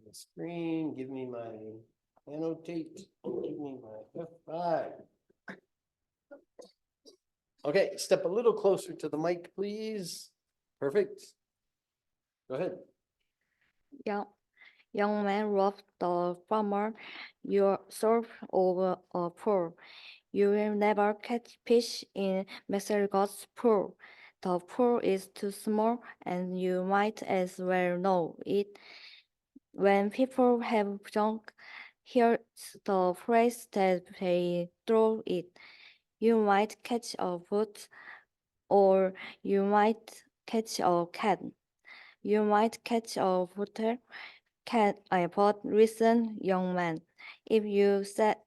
the screen, give me my annotate, and give me my F5. Okay, step a little closer to the mic, please. Perfect. Go ahead. Young, young man robbed the farmer. You serve over a pool. You will never catch fish in McElligot's pool. The pool is too small, and you might as well know it. When people have drunk, here's the phrase that they throw it. You might catch a boat, or you might catch a cat. You might catch a water cat. I bought listen, young man. If you set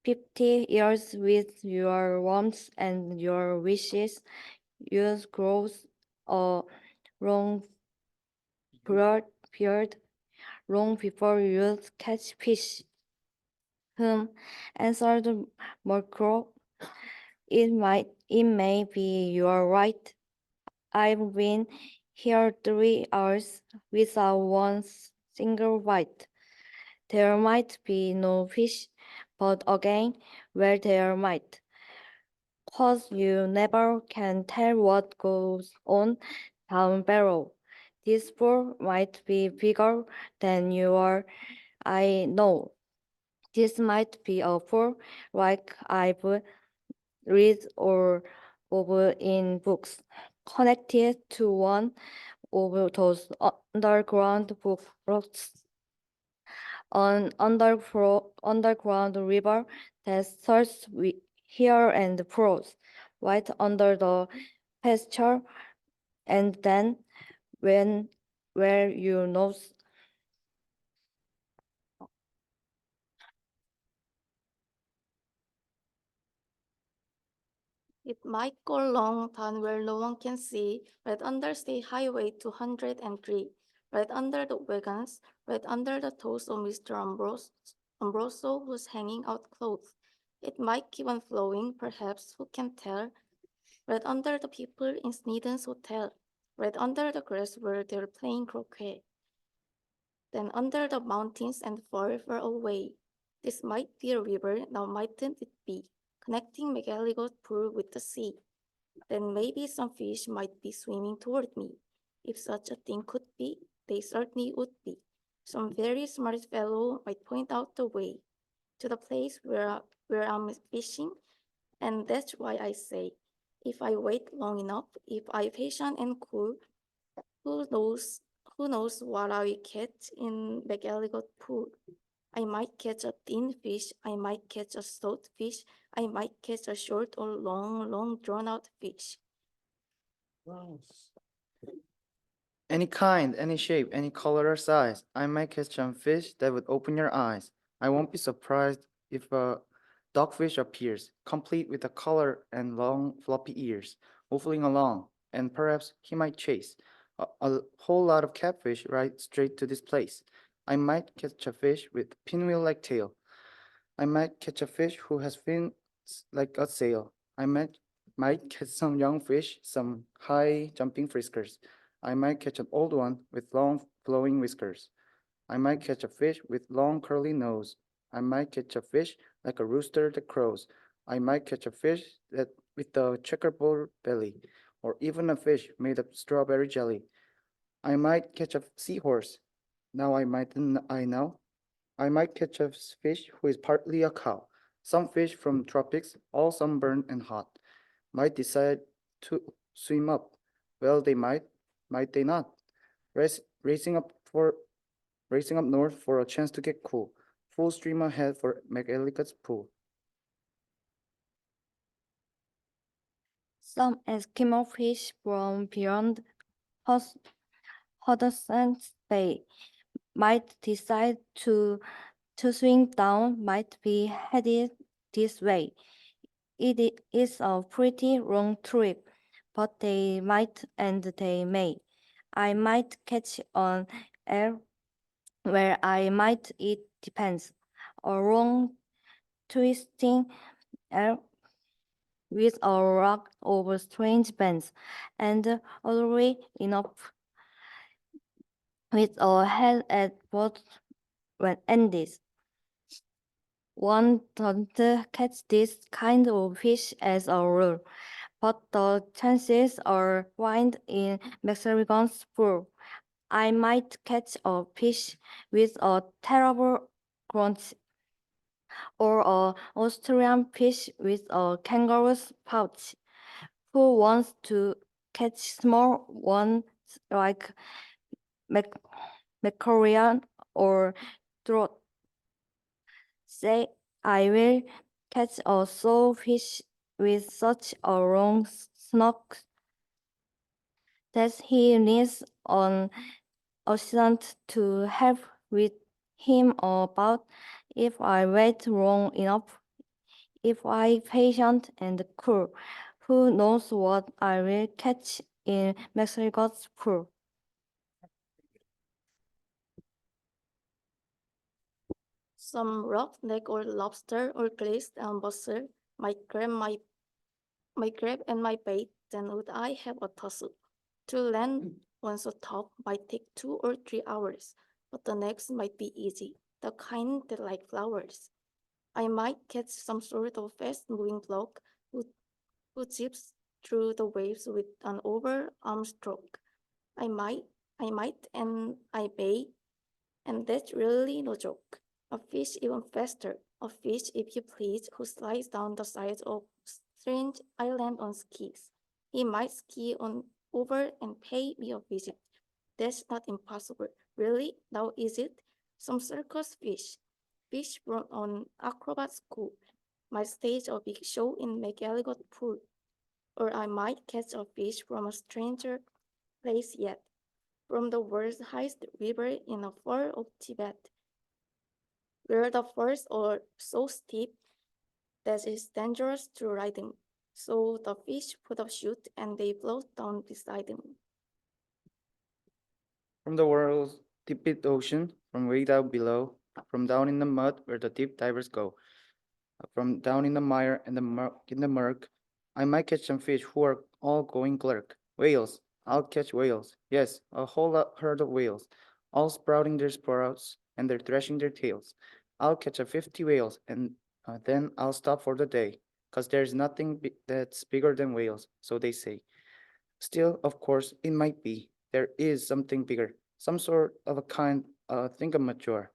50 years with your wants and your wishes, you grow a long period long before you catch fish. Answered Marco. It may be you're right. I've been here 3 hours without one single bite. There might be no fish, but again, where there might. 'Cause you never can tell what goes on down below. This pool might be bigger than you are, I know. This might be a pool like I've read or over in books, connected to one of those underground books, an underground river that starts here and flows right under the pasture, and then when where you know. It might go long down where no one can see, right under State Highway 203, right under the wagons, right under the toes of Mr. Ambroso, who's hanging out clothes. It might keep on flowing, perhaps, who can tell, right under the people in Sneeden's hotel, right under the grass where they're playing croquet. Then under the mountains and far, far away. This might be a river, now mightn't it be, connecting McElligot's pool with the sea. Then maybe some fish might be swimming toward me. If such a thing could be, they certainly would be. Some very smart fellow might point out the way to the place where I'm fishing, and that's why I say, if I wait long enough, if I patient and cool, who knows who knows what I will catch in McElligott Pool. I might catch a thin fish, I might catch a stout fish, I might catch a short or long, long drawn out fish. Any kind, any shape, any color or size. I might catch some fish that would open your eyes. I won't be surprised if a dogfish appears, complete with a collar and long floppy ears, waffling along, and perhaps he might chase a whole lot of catfish right straight to this place. I might catch a fish with pinwheel-like tail. I might catch a fish who has fins like a sail. I might catch some young fish, some high jumping friskers. I might catch an old one with long flowing whiskers. I might catch a fish with long curly nose. I might catch a fish like a rooster that crows. I might catch a fish that with a checkerboard belly, or even a fish made of strawberry jelly. I might catch a seahorse. Now I know. I might catch a fish who is partly a cow. Some fish from tropics, all sunburned and hot, might decide to swim up. Well, they might they not? Race, racing up for racing up north for a chance to get cool. Full stream ahead for McElligot's pool. Some Eskimo fish from beyond Hudson's Bay might decide to swing down, might be headed this way. Is a pretty long trip, but they might and they may. I might catch on air where I might, it depends. A long twisting air with a rock over strange bends, and oddly enough, with a head at both ends. One doesn't catch this kind of fish as a rule, but the chances are wide in McElligot's pool. I might catch a fish with a terrible crunch, or a Australian fish with a kangaroo's pouch. Who wants to catch small ones like mackerel or trout? Say, I will catch a sawfish with such a long snout that he needs an assistant to help with him about. If I wait long enough, if I patient and cool, who knows what I will catch in McElligot's pool. Some roughneck or lobster or glazed ambassador might grab and my bait, then would I have a tussle. To land once a top might take 2 or 3 hours, but the next might be easy, the kind that like flowers. I might catch some sort of fast-moving bloke who zips through the waves with an overarm stroke. I might, and I may, and that's really no joke. A fish even faster, a fish, if you please, who slides down the sides of strange island on skis. He might ski on over and pay me a visit. That's not impossible. Really? Now is it? Some circus fish from an acrobat school, might stage a big show in McElligot's pool. Or I might catch a fish from a stranger place yet, from the world's highest river in the far of Tibet, where the falls are so steep that it's dangerous to ride them. So the fish put up chute and they float down beside them. From the world's deepest ocean, from way down below, from down in the mud where the deep divers go, from down in the mire and in the murk, I might catch some fish who are all going clerk. Whales, I'll catch whales. Yes, a whole herd of whales, all sprouting their sprouts and they're thrashing their tails. I'll catch 50 whales and then I'll stop for the day, 'cause there's nothing that's bigger than whales, so they say. Still, of course, it might be. There is something bigger, some sort of a kind thingamature.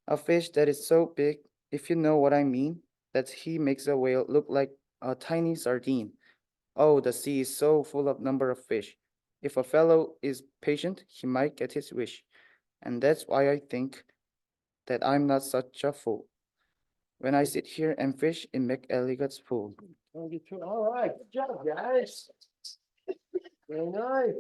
A fish that is so big, if you know what I mean, that he makes a whale look like a tiny sardine. Oh, the sea is so full of number of fish. If a fellow is patient, he might get his wish. And that's why I think that I'm not such a fool when I sit here and fish in McElligot's pool. All right, good job, guys. Very nice.